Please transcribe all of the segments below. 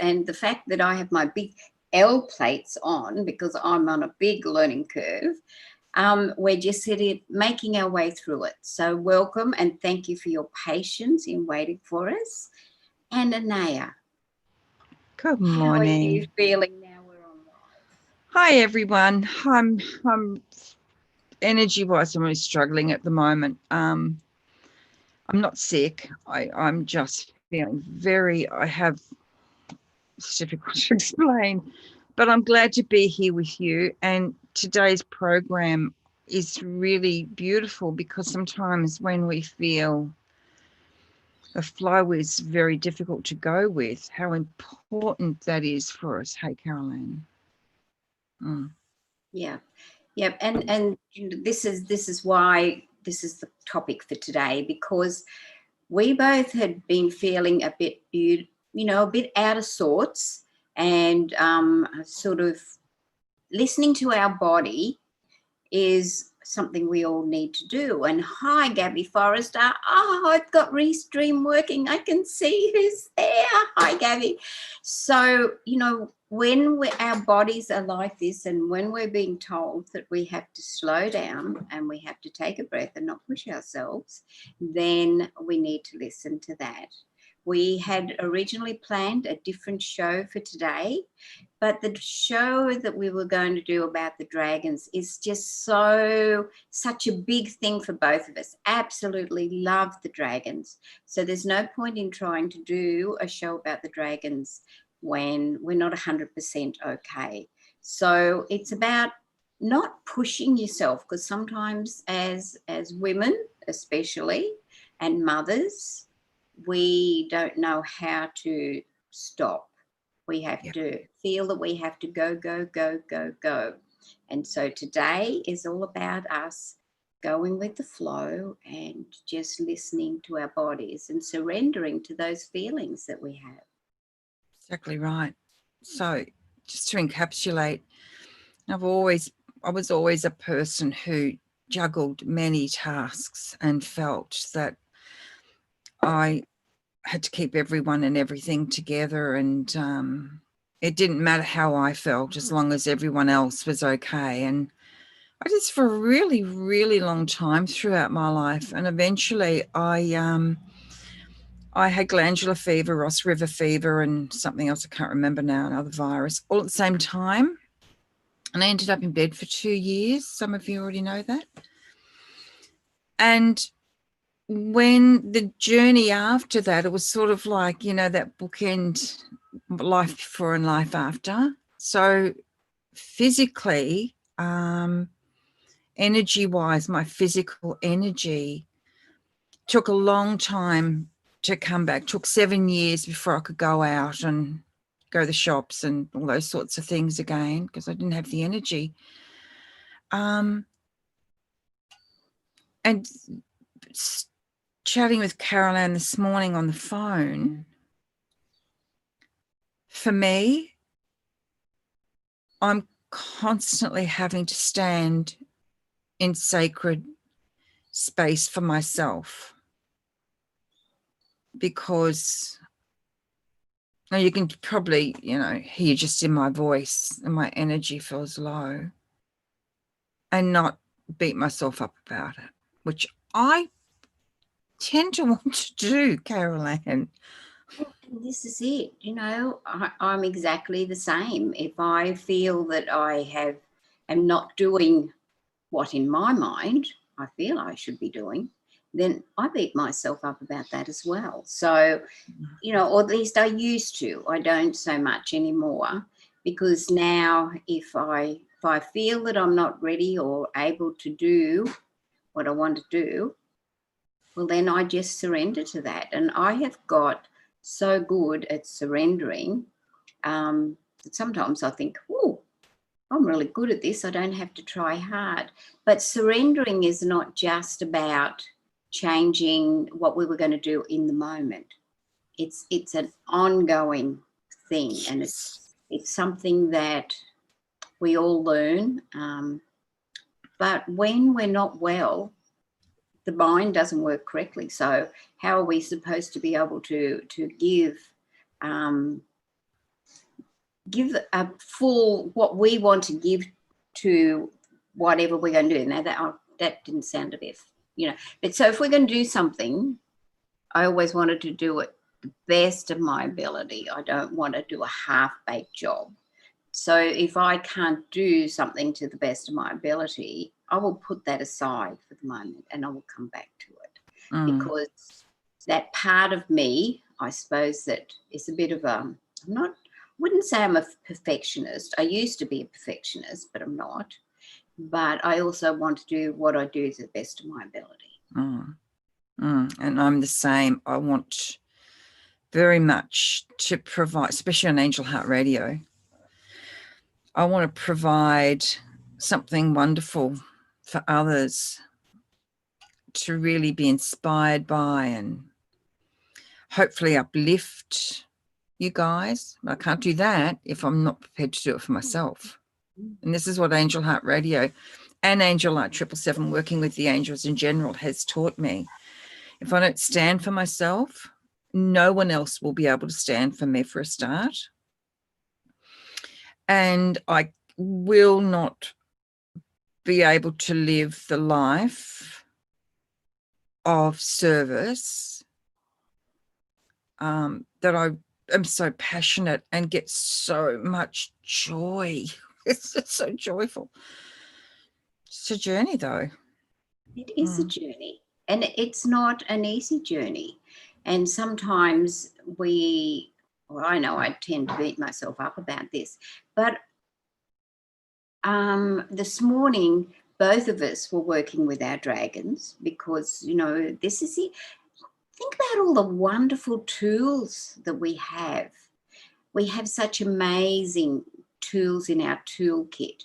And the fact that I have my big L plates on because I'm on a big learning curve, we're just making our way through it. So welcome and thank you for your patience in waiting for us. And Anaya, Good how are you morning. feeling now we're on live? Hi everyone. I'm energy wise, I'm really struggling at the moment. I'm not sick. I'm just feeling I have, it's difficult to explain, but I'm glad to be here with you. And today's program is really beautiful because sometimes when we feel the flow is very difficult to go with, how important that is for us. Hey, Caroline. Yeah. Yep. And this is why this is the topic for today, because we both had been feeling a bit, a bit out of sorts, and sort of listening to our body is something we all need to do. And hi, Gabby Forrester. Oh, I've got Restream working. I can see who's there. Hi, Gabby. So, when our bodies are like this, and when we're being told that we have to slow down and we have to take a breath and not push ourselves, then we need to listen to that. We had originally planned a different show for today, but the show that we were going to do about the dragons is just such a big thing for both of us. Absolutely love the dragons. So there's no point in trying to do a show about the dragons when we're not 100% okay. So it's about not pushing yourself, because sometimes as women especially, and mothers, we don't know how to stop. We have to feel that we have to go, go, go, go, go. And so today is all about us going with the flow and just listening to our bodies and surrendering to those feelings that we have. Exactly right. So just to encapsulate, I was always a person who juggled many tasks and felt that I had to keep everyone and everything together, and it didn't matter how I felt as long as everyone else was okay. And I did this for a really, really long time throughout my life, and eventually I had glandular fever, Ross River fever, and something else I can't remember now, another virus, all at the same time. And I ended up in bed for 2 years. Some of you already know that. And when the journey after that, it was sort of like, that bookend, life before and life after. So physically, energy-wise, my physical energy took a long time to come back. Took 7 years before I could go out and go to the shops and all those sorts of things again, because I didn't have the energy. And chatting with Caroline this morning on the phone, for me, I'm constantly having to stand in sacred space for myself, because you can probably, hear just in my voice and my energy feels low, and not beat myself up about it, which I tend to want to do, Caroline. This is it. I'm exactly the same. If I feel that I am not doing what in my mind I feel I should be doing, then I beat myself up about that as well. So, or at least I used to. I don't so much anymore, because now if I feel that I'm not ready or able to do what I want to do, well, then I just surrender to that. And I have got so good at surrendering that sometimes I think, oh, I'm really good at this. I don't have to try hard. But surrendering is not just about changing what we were going to do in the moment. It's an ongoing thing, and it's something that we all learn. But when we're not well, the mind doesn't work correctly. So how are we supposed to be able to give give a full what we want to give to whatever we're going to do. Now that didn't sound a bit, but so if we're going to do something, I always wanted to do it the best of my ability. I don't want to do a half-baked job. So if I can't do something to the best of my ability, I will put that aside for the moment and I will come back to it, because that part of me, I suppose, that is a bit of wouldn't say I'm a perfectionist. I used to be a perfectionist, but I'm not. But I also want to do what I do to the best of my ability. And I'm the same. I want very much to provide, especially on Angel Heart Radio, I want to provide something wonderful for others to really be inspired by and hopefully uplift you guys. I can't do that if I'm not prepared to do it for myself. And this is what Angel Heart Radio and Angel Heart 777, working with the angels in general, has taught me. If I don't stand for myself, no one else will be able to stand for me for a start. And I will not be able to live the life of service that I am so passionate and get so much joy. It's just so joyful. It's a journey, though. It is a journey, and it's not an easy journey. And sometimes I know I tend to beat myself up about this, but this morning, both of us were working with our dragons because, this is it. Think about all the wonderful tools that we have. We have such amazing tools in our toolkit,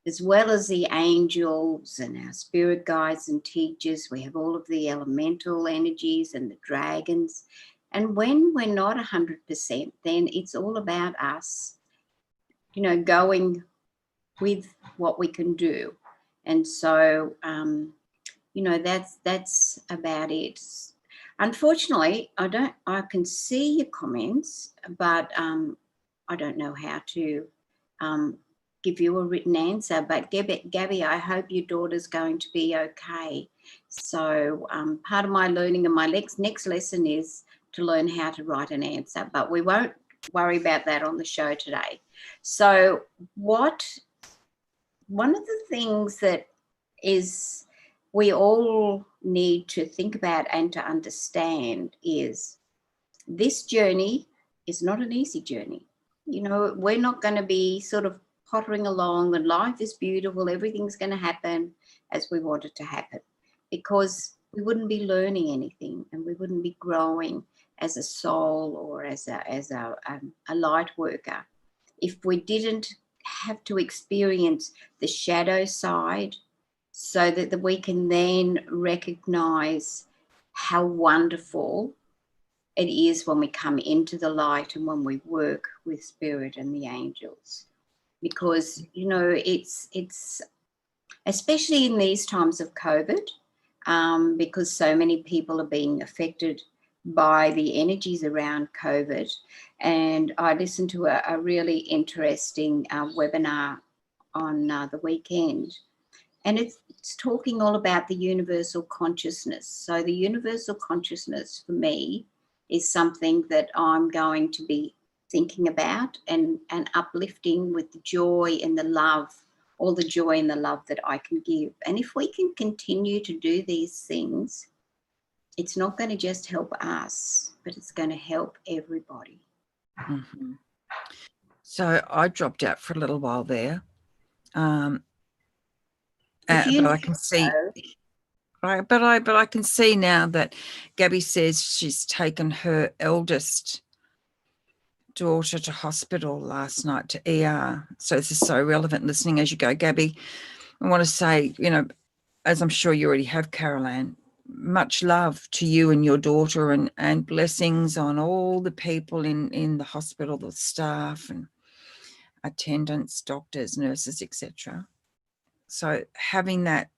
as well as the angels and our spirit guides and teachers. We have all of the elemental energies and the dragons. And when we're not 100%, then it's all about us, going with what we can do. And so, that's about it. Unfortunately, I can see your comments, but I don't know how to give you a written answer. But Gabby, I hope your daughter's going to be okay. So part of my learning and my next lesson is to learn how to write an answer, but we won't worry about that on the show today. So one of the things that is we all need to think about and to understand is this journey is not an easy journey. We're not going to be sort of pottering along and life is beautiful, everything's going to happen as we want it to happen, because we wouldn't be learning anything and we wouldn't be growing as a soul or as a light worker if we didn't have to experience the shadow side, so that we can then recognize how wonderful it is when we come into the light and when we work with spirit and the angels. Because, it's especially in these times of COVID, because so many people are being affected by the energies around COVID. And I listened to a really interesting webinar on the weekend. And it's talking all about the universal consciousness. So the universal consciousness for me is something that I'm going to be thinking about and uplifting with the joy and the love, all the joy and the love that I can give. And if we can continue to do these things, it's not going to just help us, but it's going to help everybody. Mm-hmm. So I dropped out for a little while there. But I can see, but I can see now that Gabby says she's taken her eldest daughter to hospital last night, to ER. So this is so relevant listening as you go, Gabby. I want to say, as I'm sure you already have, Carol-Ann, much love to you and your daughter, and blessings on all the people in the hospital, the staff and attendants, doctors, nurses, etc. So having that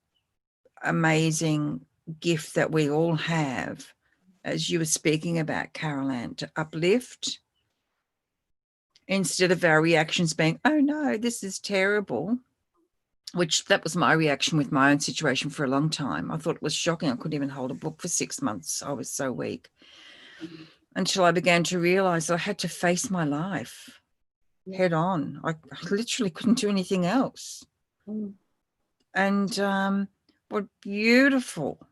amazing gift that we all have, as you were speaking about, Carol-Ann, to uplift instead of our reactions being, oh no, this is terrible, which that was my reaction with my own situation for a long time. I thought it was shocking. I couldn't even hold a book for 6 months. I was so weak. Until I began to realize I had to face my life head on. I literally couldn't do anything else. Mm. And what beautiful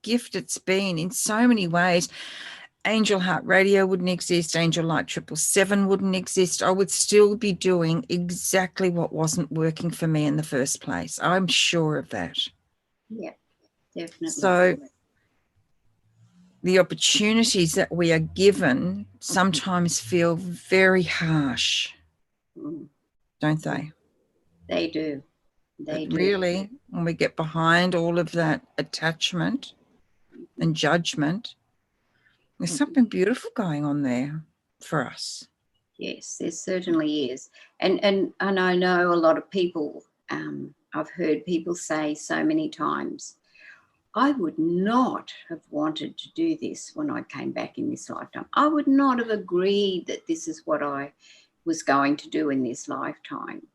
gift it's been in so many ways. Angel Heart Radio wouldn't exist. Angel Light 777 wouldn't exist. I would still be doing exactly what wasn't working for me in the first place. I'm sure of that. Yeah, definitely. So the opportunities that we are given sometimes feel very harsh, don't they? They do. They do. Really, when we get behind all of that attachment and judgment, there's something beautiful going on there for us. Yes, there certainly is. And I know a lot of people, I've heard people say so many times, I would not have wanted to do this when I came back in this lifetime. I would not have agreed that this is what I was going to do in this lifetime.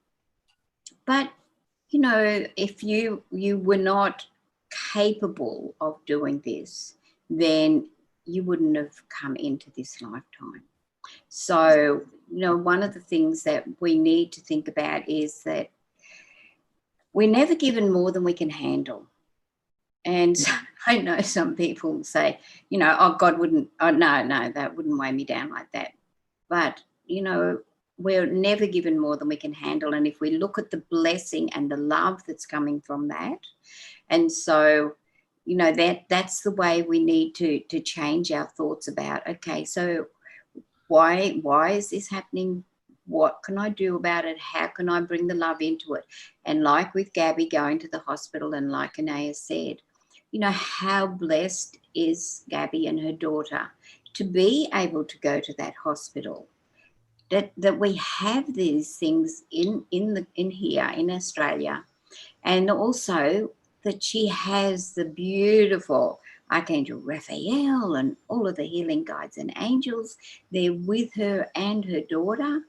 But, you know, if you were not capable of doing this, then you wouldn't have come into this lifetime. So, you know, one of the things that we need to think about is that we're never given more than we can handle. And I know some people say, you know, oh, God wouldn't, oh, no, that wouldn't weigh me down like that. But, you know, we're never given more than we can handle. And if we look at the blessing and the love that's coming from that, and so, you know, that's the way we need to change our thoughts about, okay, so why is this happening? What can I do about it? How can I bring the love into it? And like with Gabby going to the hospital, and like Anaya said, you know, how blessed is Gabby and her daughter to be able to go to that hospital, that we have these things in here in Australia, and also that she has the beautiful Archangel Raphael and all of the healing guides and angels there with her and her daughter.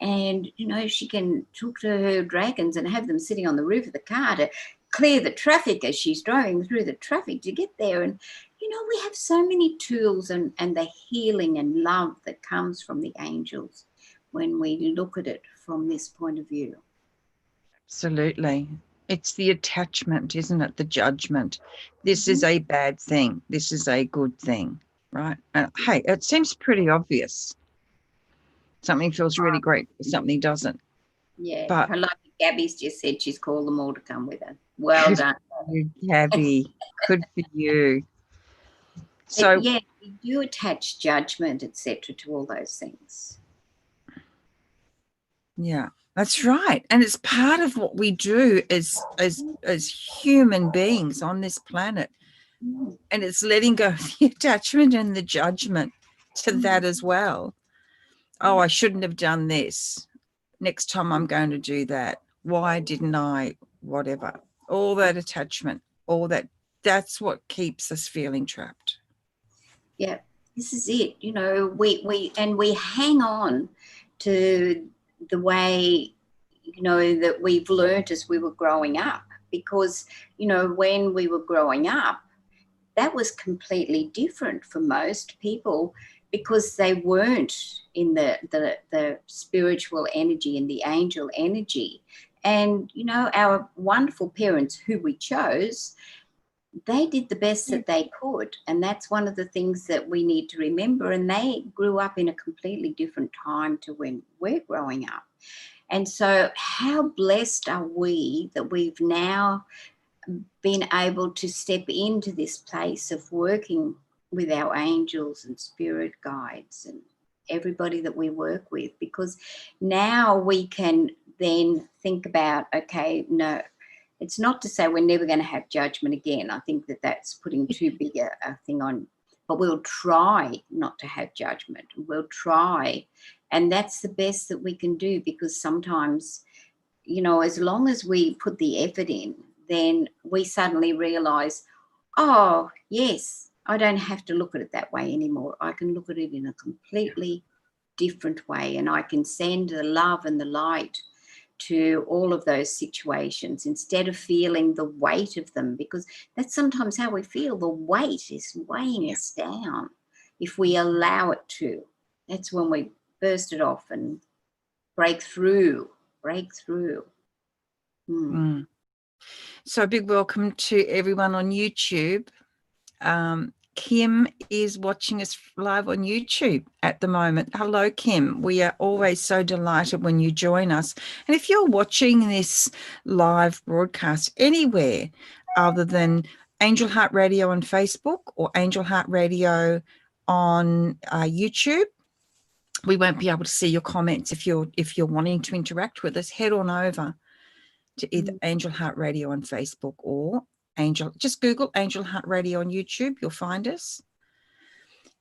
And, you know, she can talk to her dragons and have them sitting on the roof of the car to clear the traffic as she's driving through the traffic to get there. And, you know, we have so many tools and the healing and love that comes from the angels when we look at it from this point of view. Absolutely. It's the attachment, isn't it? The judgment. This is a bad thing. This is a good thing, right? Hey, it seems pretty obvious. Something feels really great, something doesn't. Yeah, But like Gabby's just said, she's called them all to come with her. Well done. You, Gabby. Good for you. So yeah, we do attach judgment, etc., to all those things. Yeah, that's right. And it's part of what we do as human beings on this planet. And it's letting go of the attachment and the judgment to that as well. Oh, I shouldn't have done this. Next time I'm going to do that. Why didn't I? Whatever. All that attachment, all that's what keeps us feeling trapped. Yeah, this is it. You know, we hang on to the way, you know, that we've learnt as we were growing up, because, you know, when we were growing up, that was completely different for most people, because they weren't in the spiritual energy and the angel energy. And, you know, our wonderful parents who we chose, they did the best that they could. And that's one of the things that we need to remember. And they grew up in a completely different time to when we're growing up. And so how blessed are we that we've now been able to step into this place of working with our angels and spirit guides and everybody that we work with, because now we can then think about, okay, no, it's not to say we're never going to have judgment again. I think that that's putting too big a thing on, but we'll try not to have judgment. We'll try. And that's the best that we can do, because sometimes, you know, as long as we put the effort in, then we suddenly realise, oh, yes, I don't have to look at it that way anymore. I can look at it in a completely different way, and I can send the love and the light to all of those situations instead of feeling the weight of them, because that's sometimes how we feel. The weight is weighing us down. If we allow it to, that's when we burst it off and break through. So a big welcome to everyone on YouTube. Kim is watching us live on YouTube at the moment. Hello, Kim. We are always so delighted when you join us. And if you're watching this live broadcast anywhere other than Angel Heart Radio on Facebook or Angel Heart Radio on YouTube, we won't be able to see your comments. If you're wanting to interact with us, head on over to either Angel Heart Radio on Facebook or just Google Angel Heart Radio on YouTube. You'll find us.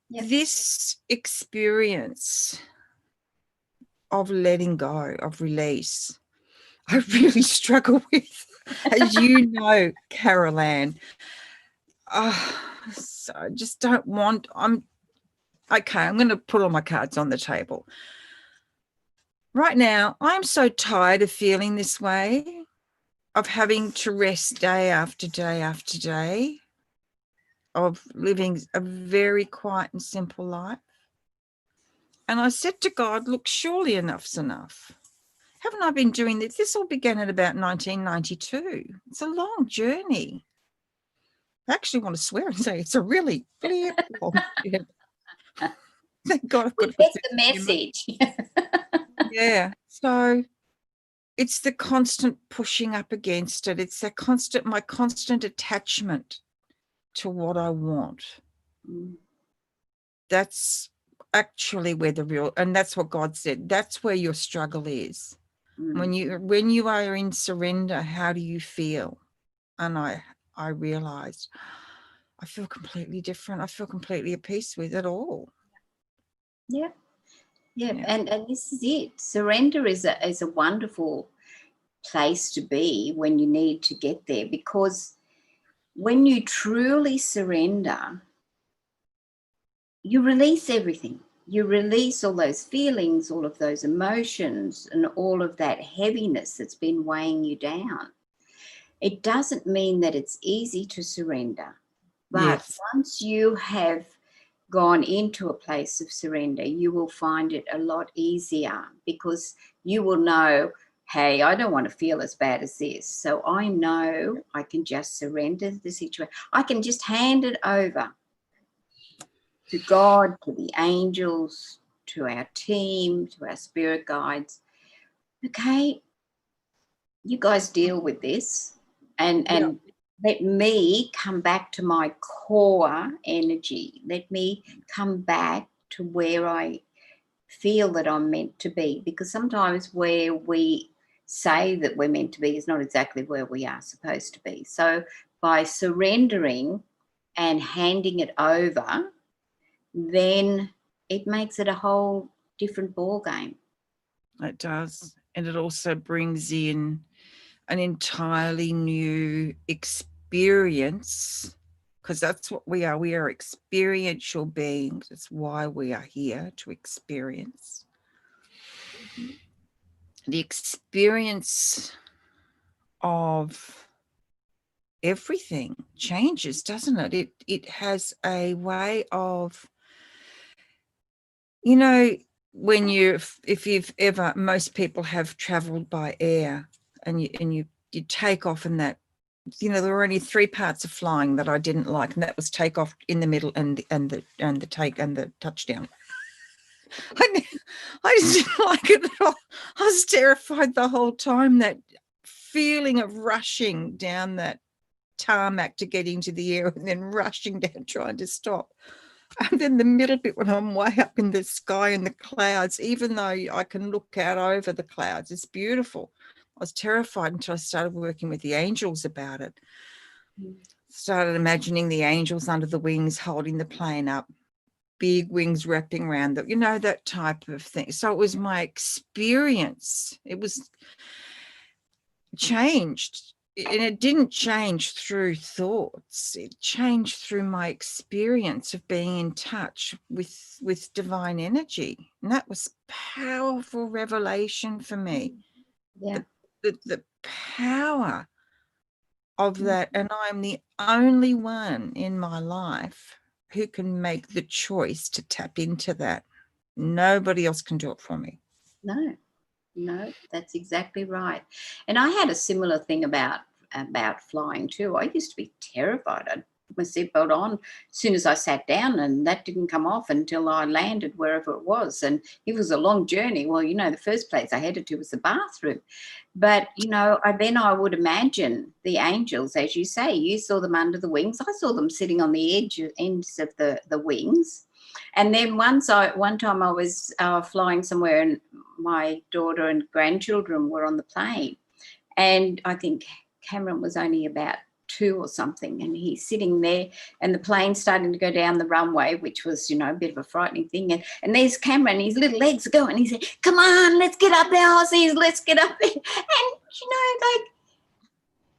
Yep. This experience of letting go, of release, I really struggle with, as you know, Carol Ann. So I just don't want, I'm going to put all my cards on the table. Right now, I'm so tired of feeling this way, of having to rest day after day after day, of living a very quiet and simple life. And I said to God, look, surely enough's enough. Haven't I been doing this? This all began at about 1992. It's a long journey. I actually want to swear and say it's a really long journey. Thank God I've got to get the message. Yeah. So it's the constant pushing up against it. It's my constant attachment to what I want. That's actually where and that's what God said. That's where your struggle is. When you are in surrender, how do you feel? And I realized I feel completely different. I feel completely at peace with it all. Yeah. And this is it. Surrender is a wonderful place to be when you need to get there, because when you truly surrender, you release everything. You release all those feelings, all of those emotions, and all of that heaviness that's been weighing you down. It doesn't mean that it's easy to surrender, but once you have gone into a place of surrender, you will find it a lot easier, because you will know, hey, I don't want to feel as bad as this. So I know I can just surrender the situation. I can just hand it over to God, to the angels, to our team, to our spirit guides. Okay, you guys deal with this, and let me come back to my core energy. Let me come back to where I feel that I'm meant to be, because sometimes where we say that we're meant to be is not exactly where we are supposed to be. So by surrendering and handing it over, then it makes it a whole different ball game. It does. And it also brings in an entirely new experience, because that's what we are. We are experiential beings. It's why we are here, to experience. The experience of everything changes, doesn't it? It has a way of, when if you've ever, most people have traveled by air, and you take off, and that, there were only 3 parts of flying that I didn't like, and that was take off, in the middle, and the take and the touchdown. I just didn't like it at all. I was terrified the whole time, that feeling of rushing down that tarmac to get into the air, and then rushing down trying to stop. And then the middle bit, when I'm way up in the sky in the clouds, even though I can look out over the clouds, it's beautiful. I was terrified until I started working with the angels about it. Started imagining the angels under the wings holding the plane up, big wings wrapping around them, that type of thing. So it was my experience. It was changed and it didn't change through thoughts. It changed through my experience of being in touch with divine energy. And that was powerful revelation for me. Yeah. The power of that. And I'm the only one in my life who can make the choice to tap into that. Nobody else can do it for me. No, that's exactly right. And I had a similar thing about flying too. I used to be terrified. I'd put my seatbelt on as soon as I sat down, and that didn't come off until I landed wherever it was. And it was a long journey. Well, the first place I headed to was the bathroom. But I would imagine the angels, as you say. You saw them under the wings. I saw them sitting on the ends of the wings. And then one time I was flying somewhere, and my daughter and grandchildren were on the plane. And I think Cameron was only about 2 or something, and he's sitting there, and the plane's starting to go down the runway, which was, a bit of a frightening thing. And there's Cameron, his little legs are going. He said, "Come on, let's get up there, Aussies, let's get up there." And,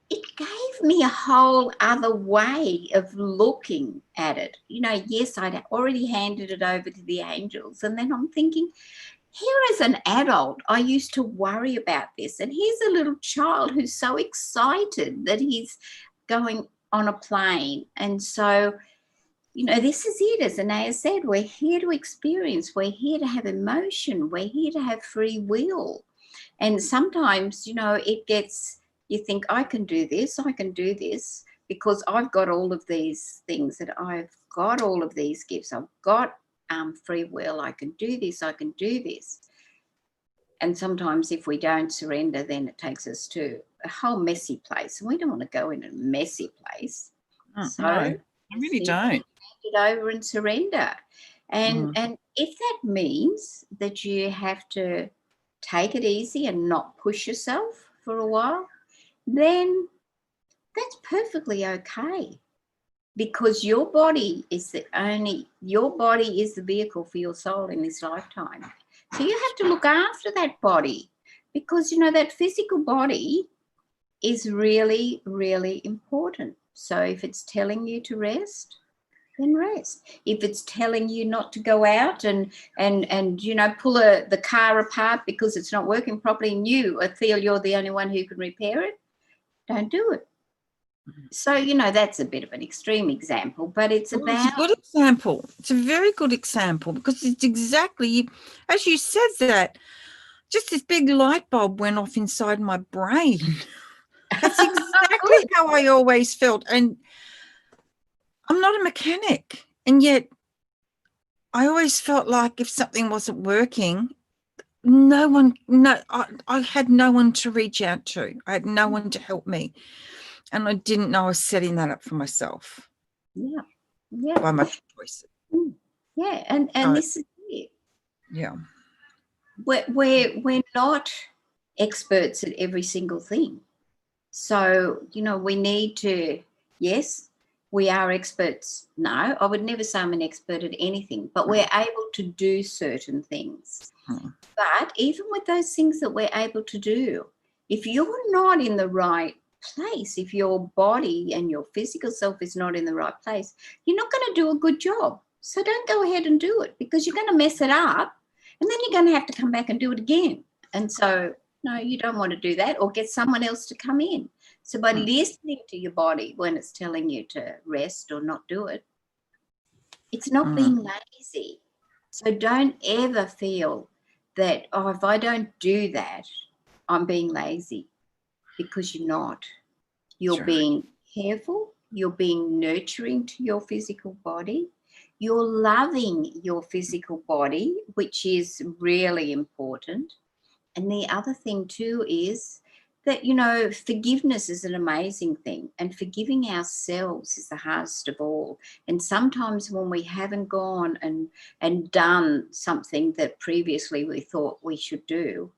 it gave me a whole other way of looking at it. Yes, I'd already handed it over to the angels. And then I'm thinking, here as an adult, I used to worry about this. And here's a little child who's so excited that he's going on a plane. And so, this is it. As Anaya said, we're here to experience. We're here to have emotion. We're here to have free will. And sometimes, you think, I can do this because I've got all of these things, that I've got all of these gifts. I've got free will. I can do this. I can do this. And sometimes if we don't surrender, then it takes us to a whole messy place. And we don't want to go in a messy place. So no, I really don't. Hand it over and surrender. And if that means that you have to take it easy and not push yourself for a while, then that's perfectly okay, because your body is the vehicle for your soul in this lifetime. So you have to look after that body, because that physical body is really, really important. So if it's telling you to rest, then rest. If it's telling you not to go out and pull the car apart because it's not working properly, and you feel you're the only one who can repair it, don't do it. So, that's a bit of an extreme example, but it's a good example. It's a very good example, because it's exactly, as you said that, just this big light bulb went off inside my brain. That's exactly how I always felt. And I'm not a mechanic, and yet I always felt like if something wasn't working, I had no one to reach out to. I had no one to help me. And I didn't know I was setting that up for myself. Yeah. By my choices. Yeah, and this is it. Yeah. We're not experts at every single thing. So, we need to, yes, we are experts. No, I would never say I'm an expert at anything, but we're able to do certain things. But even with those things that we're able to do, if you're not in the right place, if your body and your physical self is not in the right place, you're not going to do a good job. So don't go ahead and do it, because you're going to mess it up, and then you're going to have to come back and do it again. And so, no, you don't want to do that, or get someone else to come in. So by listening to your body when it's telling you to rest or not do it, it's not being lazy. So don't ever feel that, if I don't do that, I'm being lazy, because you're not. You're being careful. You're being nurturing to your physical body. You're loving your physical body, which is really important. And the other thing too is that, forgiveness is an amazing thing, and forgiving ourselves is the hardest of all. And sometimes when we haven't gone and done something that previously we thought we should do,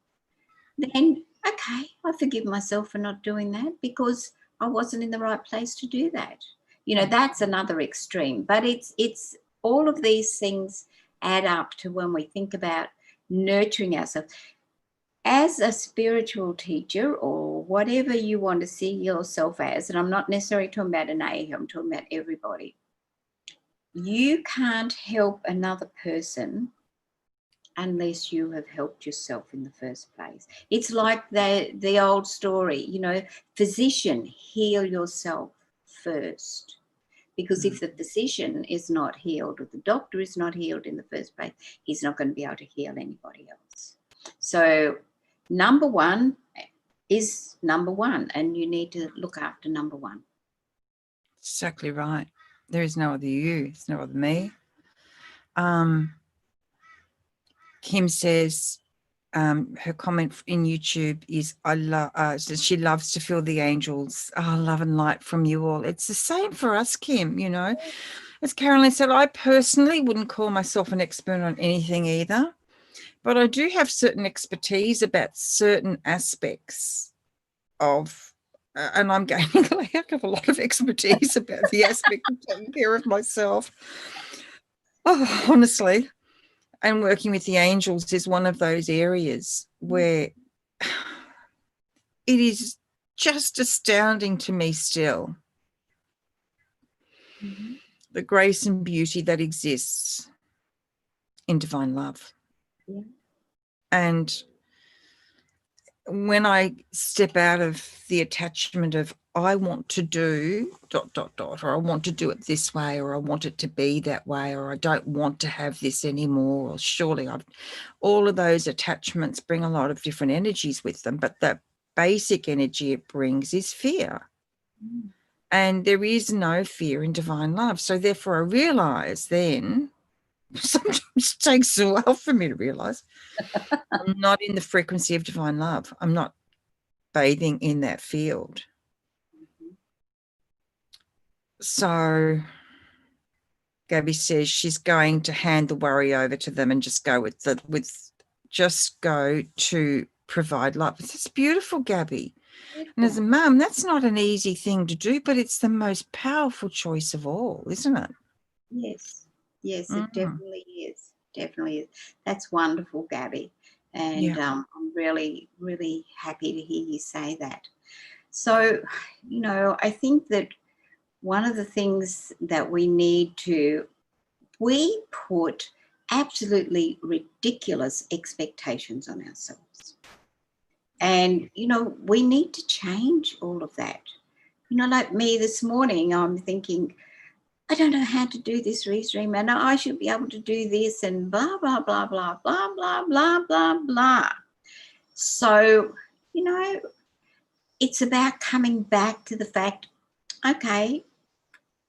then, okay, I forgive myself for not doing that, because I wasn't in the right place to do that. That's another extreme. But it's all of these things add up to when we think about nurturing ourselves. As a spiritual teacher, or whatever you want to see yourself as, and I'm not necessarily talking about an age, I'm talking about everybody. You can't help another person unless you have helped yourself in the first place. It's like the old story, you know, physician, heal yourself first. Because if the physician is not healed, or the doctor is not healed in the first place, he's not going to be able to heal anybody else. So number one is number one, and you need to look after number one. Exactly right. There is no other you. There's no other me. Kim says her comment in YouTube is, she loves to feel the angels. Love and light from you all. It's the same for us, Kim, you know. As Carolyn said, I personally wouldn't call myself an expert on anything either, but I do have certain expertise about certain aspects of, and I'm gaining a heck of a lot of expertise about the aspect of taking care of myself. Oh, honestly. And working with the angels is one of those areas where it is just astounding to me still, the grace and beauty that exists in divine love. Yeah. And when I step out of the attachment of I want to do ... or I want to do it this way, or I want it to be that way, or I don't want to have this anymore, or surely all of those attachments bring a lot of different energies with them, but the basic energy it brings is fear. And there is no fear in divine love. So therefore I realize then, sometimes it takes a while for me to realize, I'm not in the frequency of divine love. I'm not bathing in that field. So Gabby says she's going to hand the worry over to them and just go just go to provide love. It's beautiful, Gabby. And as a mum, that's not an easy thing to do, but it's the most powerful choice of all, isn't it? Yes, it definitely is. Definitely is. That's wonderful, Gabby. And I'm really, really happy to hear you say that. So, you know, I think that one of the things that we put absolutely ridiculous expectations on ourselves. And, you know, we need to change all of that. You know, like me this morning, I'm thinking, I don't know how to do this restream, and I should be able to do this, and blah, blah, blah, blah, blah, blah, blah, blah, blah. So, you know, it's about coming back to the fact, okay,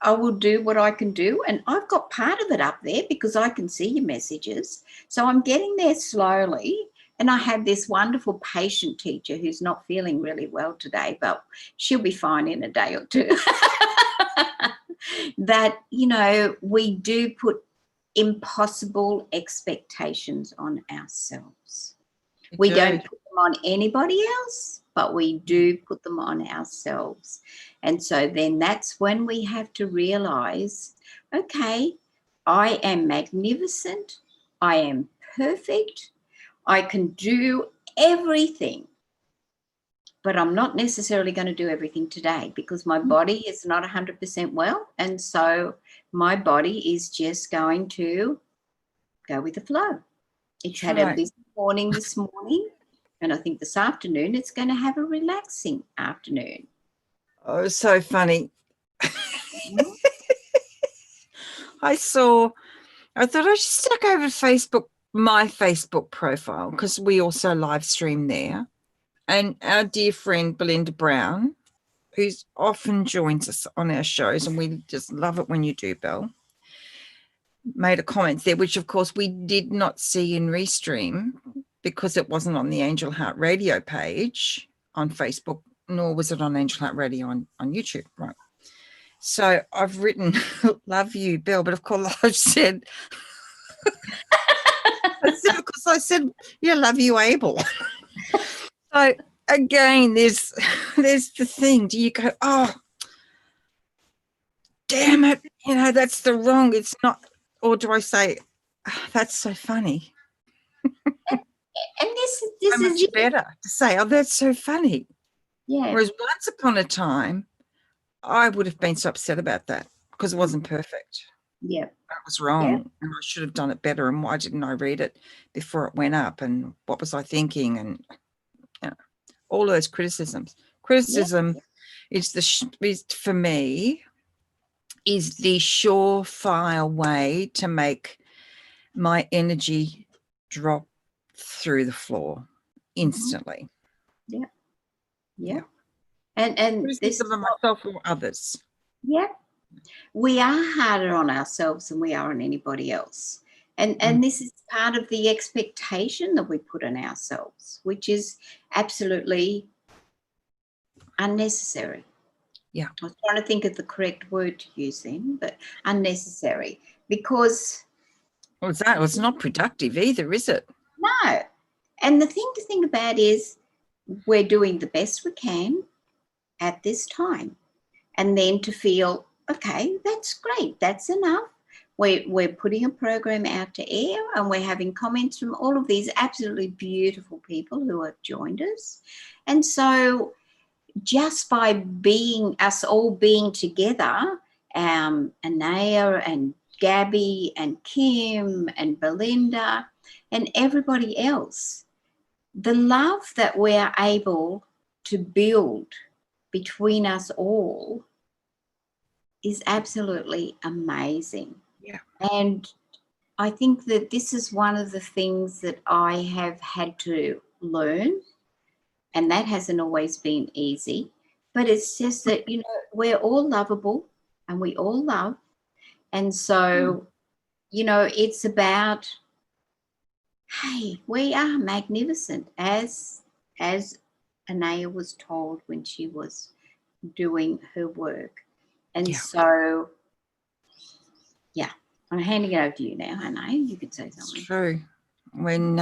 I will do what I can do. And I've got part of it up there because I can see your messages. So I'm getting there slowly. And I have this wonderful patient teacher who's not feeling really well today, but she'll be fine in a day or two. That, you know, we do put impossible expectations on ourselves. We don't put them on anybody else, but we do put them on ourselves. And so then that's when we have to realize, okay, I am magnificent. I am perfect. I can do everything. But I'm not necessarily going to do everything today because my body is not 100% well. And so my body is just going to go with the flow. It's had a busy morning this morning. And I think this afternoon it's going to have a relaxing afternoon. Oh, so funny. I thought I just stuck over Facebook, my Facebook profile, because we also live stream there. And our dear friend Belinda Brown, who often joins us on our shows, and we just love it when you do, Belle, made a comment there, which of course we did not see in Restream because it wasn't on the Angel Heart Radio page on Facebook, nor was it on Angel Heart Radio on YouTube, right? So I've written, love you, Belle, but of course I've said, because I said, yeah, love you, Abel. So again, there's the thing. Do you go, oh, damn it, you know, that's the wrong, it's not, or do I say, oh, that's so funny? And this so much is better to say, oh, that's so funny. Yeah. Whereas once upon a time, I would have been so upset about that because it wasn't perfect. Yeah. That was Yeah. wrong, and I should have done it better. And why didn't I read it before it went up? And what was I thinking? And you know, all those criticisms. Yeah. Criticism is is for me is the surefire way to make my energy drop through the floor instantly. Yeah. Yeah. Yeah. And this Criticism is of myself or others. yeah, we are harder on ourselves than we are on anybody else. And Mm. this is part of the expectation that we put on ourselves, which is absolutely unnecessary. Yeah. I was trying to think of the correct word to use then, but unnecessary, because Well, it's not productive either, is it? no. And the thing to think about is we're doing the best we can at this time. And then to feel, okay, that's great, that's enough. We're putting a program out to air and we're having comments from all of these absolutely beautiful people who have joined us. And so just by being us all being together, Anaya and Gabby and Kim and Belinda and everybody else, the love that we're able to build between us all is absolutely amazing. Yeah. And I think that this is one of the things that I have had to learn, and that hasn't always been easy. But it's just that, we're all lovable and we all love. And so, it's about, hey, we are magnificent, as Anaya was told when she was doing her work. And Yeah. so, yeah, I'm handing it over to you now, Anaya. You could say It's something. true. When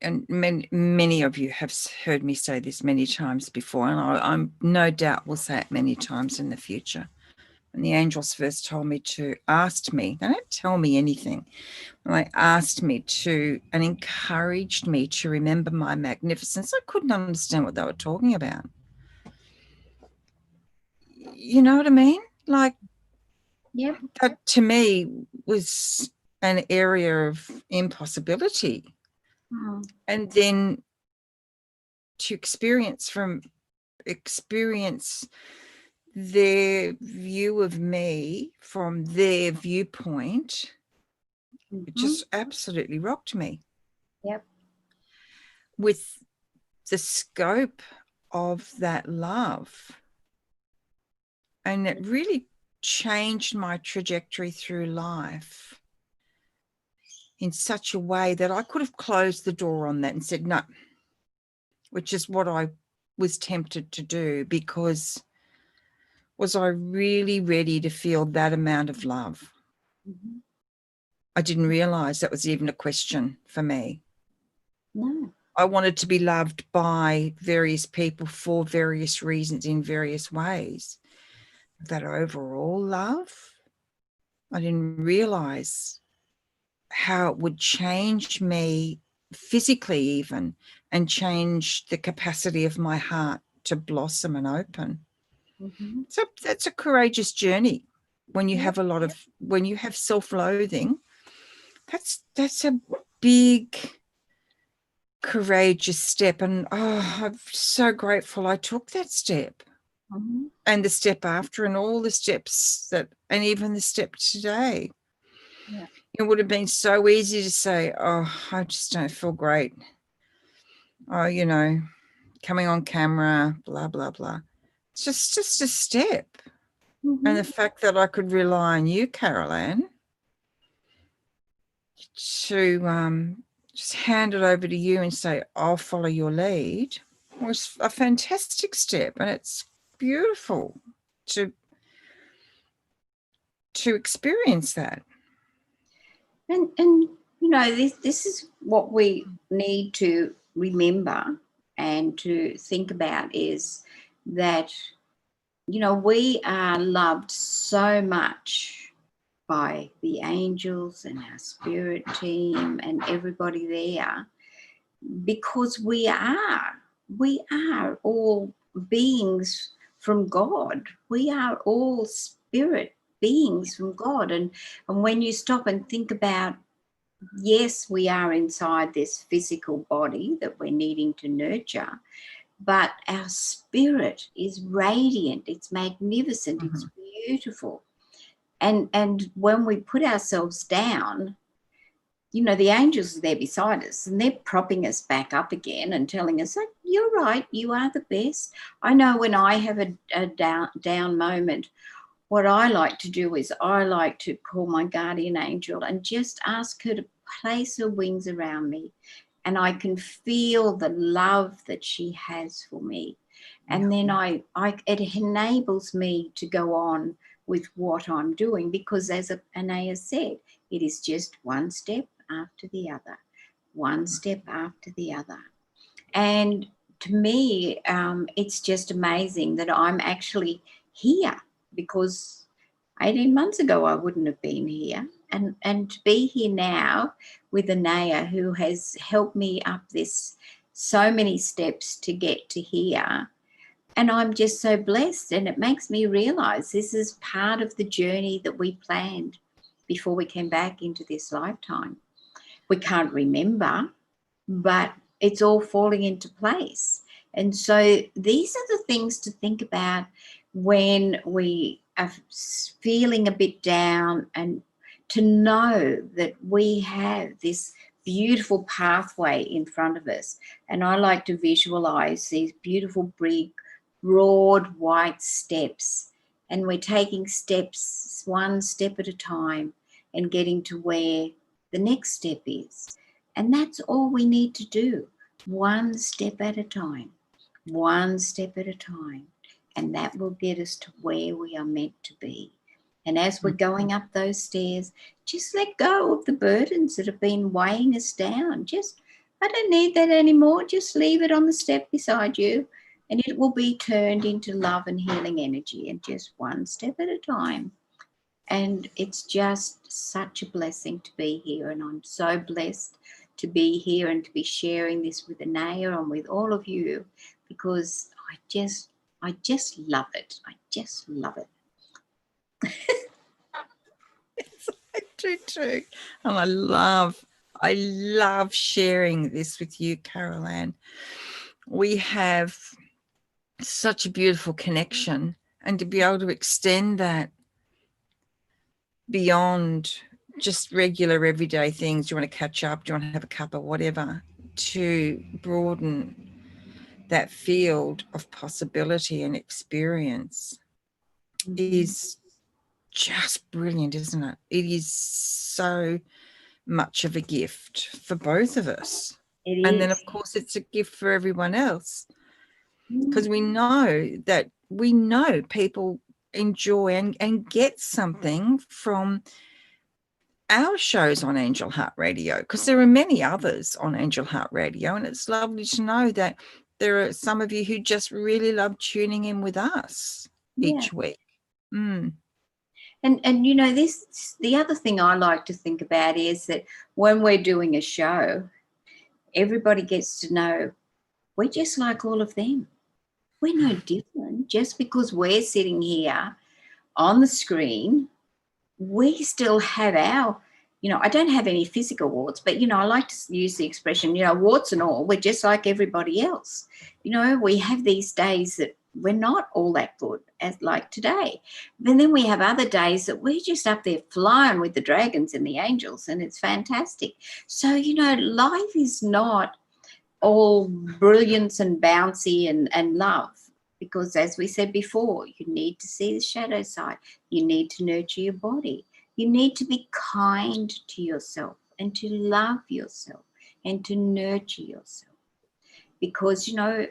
and many of you have heard me say this many times before, and I'm no doubt will say it many times in the future. When the angels first asked me, they don't tell me anything. When they asked me to and encouraged me to remember my magnificence, I couldn't understand what they were talking about. You know what I mean? Like, Yep. that to me was an area of impossibility. Mm. And then to experience their view of me from their viewpoint, it just absolutely rocked me. Yep. With the scope of that love. And it really changed my trajectory through life in such a way that I could have closed the door on that and said no, which is what I was tempted to do, because was I really ready to feel that amount of love? Mm-hmm. I didn't realize that was even a question for me. No. I wanted to be loved by various people for various reasons in various ways. That overall love, I didn't realize how it would change me physically even, and change the capacity of my heart to blossom and open. Mm-hmm. So that's a courageous journey. When you Yep. have when you have self-loathing, that's a big courageous step. And I'm so grateful I took that step. Mm-hmm. And the step after, and all the steps and even the step today. Yeah. It would have been so easy to say, oh, I just don't feel great. Oh, coming on camera, blah, blah, blah. It's just a step. Mm-hmm. And the fact that I could rely on you, Carol Ann, to just hand it over to you and say, I'll follow your lead, was a fantastic step. And it's beautiful to experience that. And this is what we need to remember and to think about, is that we are loved so much by the angels and our spirit team and everybody there, because we are. we are all beings from God. We are all spirit beings from God. And when you stop and think about, yes, we are inside this physical body that we're needing to nurture, but our spirit is radiant, it's magnificent, it's beautiful. And when we put ourselves down, you know, the angels are there beside us and they're propping us back up again and telling us that you're right, you are the best. I know when I have a down moment, what I like to do is I like to call my guardian angel and just ask her to place her wings around me. And I can feel the love that she has for me. And then it enables me to go on with what I'm doing, because as Anaya said, it is just one step after the other, one step after the other. And to me, it's just amazing that I'm actually here, because 18 months ago I wouldn't have been here. And to be here now with Anaya, who has helped me up this so many steps to get to here. And I'm just so blessed. And it makes me realize this is part of the journey that we planned before we came back into this lifetime. We can't remember, but it's all falling into place. And so these are the things to think about when we are feeling a bit down, and to know that we have this beautiful pathway in front of us. And I like to visualize these beautiful, big, broad, white steps. And we're taking steps, one step at a time, and getting to where the next step is. And that's all we need to do, one step at a time, one step at a time. And that will get us to where we are meant to be. And as we're going up those stairs, just let go of the burdens that have been weighing us down. Just, I don't need that anymore. Just leave it on the step beside you, and it will be turned into love and healing energy, and just one step at a time. And it's just such a blessing to be here. And I'm so blessed to be here and to be sharing this with Anaya and with all of you, because I just love it. I just love it. I do too. And I love sharing this with you, Carol Ann. We have such a beautiful connection, and to be able to extend that beyond just regular everyday things. Do you want to catch up? Do you want to have a cup of whatever? To broaden that field of possibility and experience is just brilliant, isn't it? It is so much of a gift for both of us. And then, of course, it's a gift for everyone else, because we know people enjoy and get something from our shows on Angel Heart Radio, because there are many others on Angel Heart Radio, and it's lovely to know that there are some of you who just really love tuning in with us each week. And you know, the other thing I like to think about is that when we're doing a show, everybody gets to know we're just like all of them. We're no different. Just because we're sitting here on the screen, we still have our, you know, I don't have any physical warts, but, you know, I like to use the expression, you know, warts and all, we're just like everybody else. You know, we have these days that we're not all that good, as like today. And then we have other days that we're just up there flying with the dragons and the angels, and it's fantastic. So, you know, life is not all brilliance and bouncy and love, because as we said before, you need to see the shadow side. You need to nurture your body. You need to be kind to yourself and to love yourself and to nurture yourself, because, you know,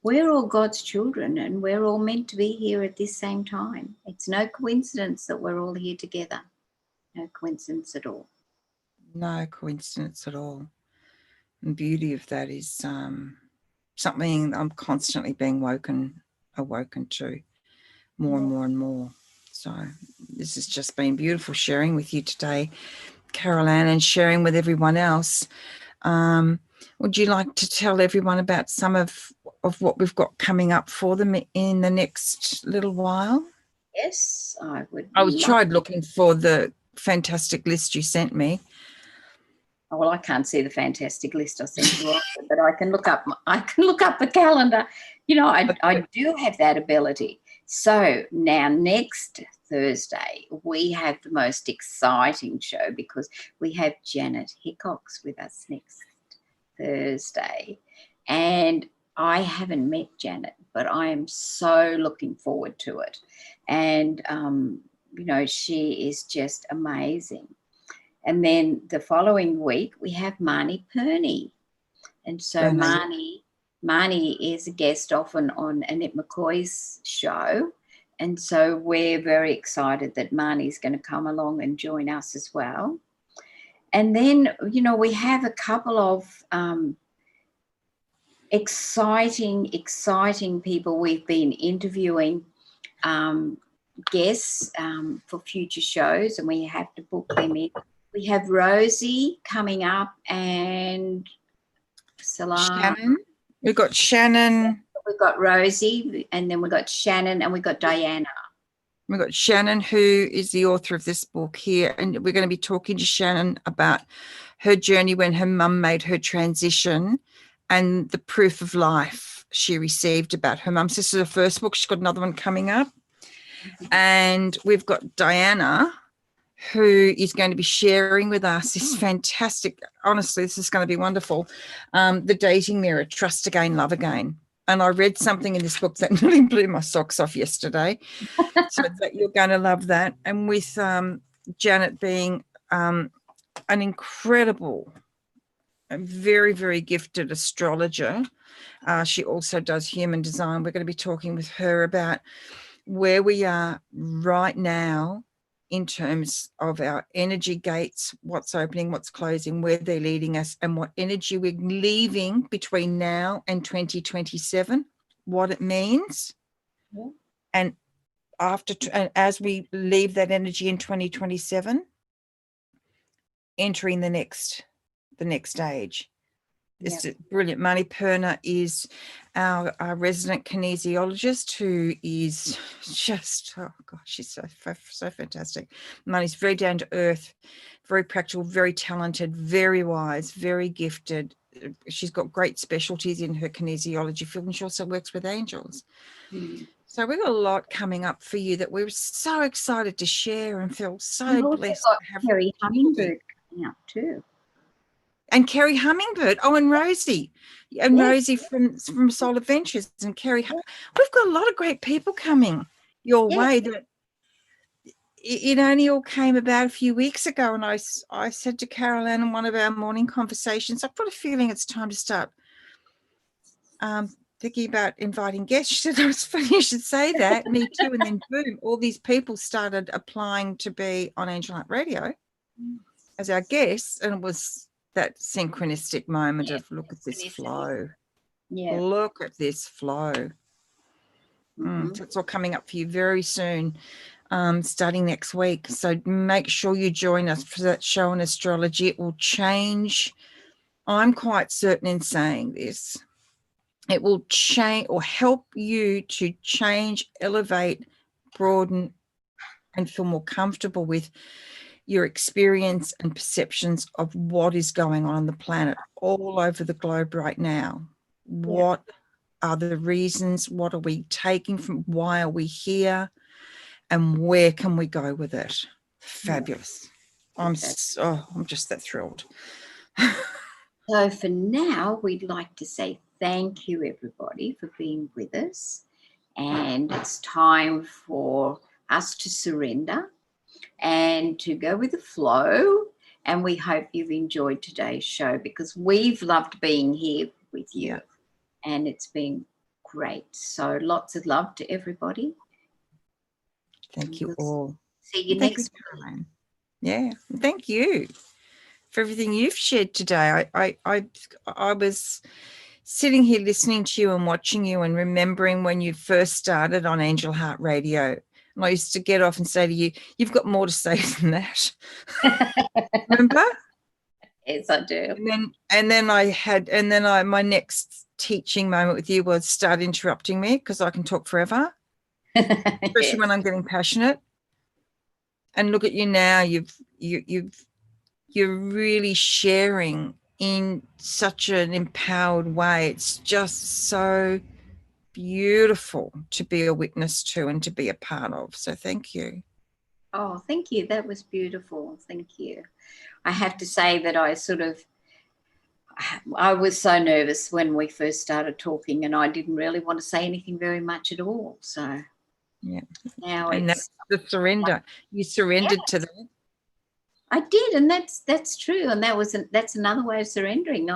we're all God's children and we're all meant to be here at this same time. It's no coincidence that we're all here together. No coincidence at all. No coincidence at all. And the beauty of that is something I'm constantly being awoken to more and more and more. So this has just been beautiful sharing with you today, Carol Ann, and sharing with everyone else. Would you like to tell everyone about some of what we've got coming up for them in the next little while? Yes, I would. I tried looking for the fantastic list you sent me. Oh, well, I can't see the fantastic list I sent you, but I can look up. I can look up the calendar. You know, I do have that ability. So now next Thursday we have the most exciting show because we have Janet Hickox with us next Thursday, and I haven't met Janet, but I am so looking forward to it. And you know, she is just amazing. And then the following week, we have Marnie Perney. And so Marnie is a guest often on Annette McCoy's show. And so we're very excited that Marnie's going to come along and join us as well. And then, you know, we have a couple of exciting people we've been interviewing, guests for future shows, and we have to book them in. We have Rosie coming up and Shannon. We've got Shannon. We've got Rosie, and then we've got Shannon, and we've got Diana. We've got Shannon, who is the author of this book here, and we're going to be talking to Shannon about her journey when her mum made her transition and the proof of life she received about her mum. So this is her first book. She's got another one coming up. And we've got Diana, who is going to be sharing with us this fantastic, honestly, this is going to be wonderful, The Dating Mirror, Trust Again, Love Again. And I read something in this book that nearly blew my socks off yesterday. So that you're going to love that. And with Janet being an incredible, very, very gifted astrologer, she also does human design. We're going to be talking with her about where we are right now in terms of our energy gates, what's opening, what's closing, where they're leading us, and what energy we're leaving between now and 2027, what it means. Yeah. And and as we leave that energy in 2027, entering the next stage. It's brilliant. Marnie Perney is our resident kinesiologist, who is just, oh gosh, she's so fantastic. Marnie's very down to earth, very practical, very talented, very wise, very gifted. She's got great specialties in her kinesiology field, and she also works with angels. So we've got a lot coming up for you that we're so excited to share and feel so blessed to have. Kerry Hummingbird coming up too. And Kerry Hummingbird. Oh, and Rosie. And Rosie from Soul Adventures. And Kerry. We've got a lot of great people coming your way. That it only all came about a few weeks ago. And I said to Carol Ann in one of our morning conversations, I've got a feeling it's time to start thinking about inviting guests. She said, oh, it's funny you should say that. Me too. And then boom, all these people started applying to be on Angel Heart Radio as our guests. And it was that synchronistic moment of look at this flow. Yeah. Look at this flow. So it's all coming up for you very soon, starting next week. So make sure you join us for that show on astrology. It will change. I'm quite certain in saying this. It will change or help you to change, elevate, broaden, and feel more comfortable with your experience and perceptions of what is going on the planet all over the globe right now. What are the reasons? What are we taking from? Why are we here? And where can we go with it? Fabulous. I'm just that thrilled. So for now, we'd like to say thank you, everybody, for being with us. And it's time for us to surrender and to go with the flow. And we hope you've enjoyed today's show, because we've loved being here with you. And it's been great. So lots of love to everybody. Thank you all. See you next time. Yeah. Thank you for everything you've shared today. I was sitting here listening to you and watching you and remembering when you first started on Angel Heart Radio. And I used to get off and say to you, you've got more to say than that. Remember? Yes, I do. My next teaching moment with you was start interrupting me, because I can talk forever, especially when Yes. I'm getting passionate. And look at you now. You're really sharing in such an empowered way. It's just so beautiful to be a witness to and to be a part of. So thank you. Oh, thank you. That was beautiful. Thank you. I have to say that I was so nervous when we first started talking, and I didn't really want to say anything very much at all. So Yeah. now And it's, that's the surrender. You surrendered to that. I did, and that's true, and that's another way of surrendering.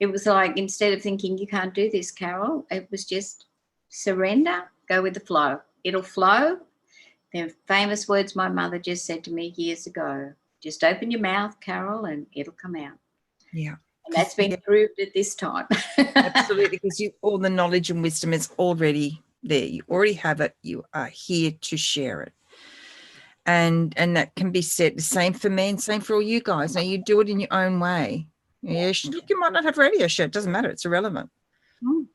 It was like, instead of thinking you can't do this, Carol, it was just surrender, go with the flow. It'll flow. The famous words my mother just said to me years ago: just open your mouth, Carol, and it'll come out. Yeah. And that's been proved at this time. Absolutely, because all the knowledge and wisdom is already there. You already have it. You are here to share it. And that can be said the same for me and same for all you guys. Now, you do it in your own way. Yeah, look, you might not have a radio show. It doesn't matter. It's irrelevant.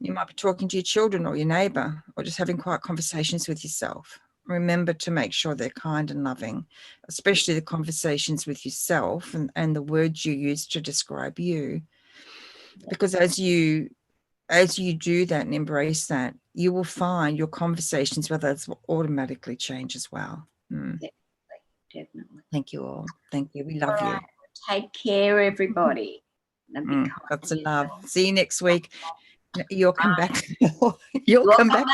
You might be talking to your children or your neighbor, or just having quiet conversations with yourself. Remember to make sure they're kind and loving, especially the conversations with yourself and the words you use to describe you. Because as you do that and embrace that, you will find your conversations with others will automatically change as well. Definitely. Thank you all. Thank you. We love you. Take care, everybody. Lots of love. See you next week. You'll come back. You'll come back.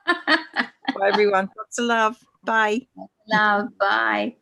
Bye, everyone. Lots of love. Bye. Love. Bye.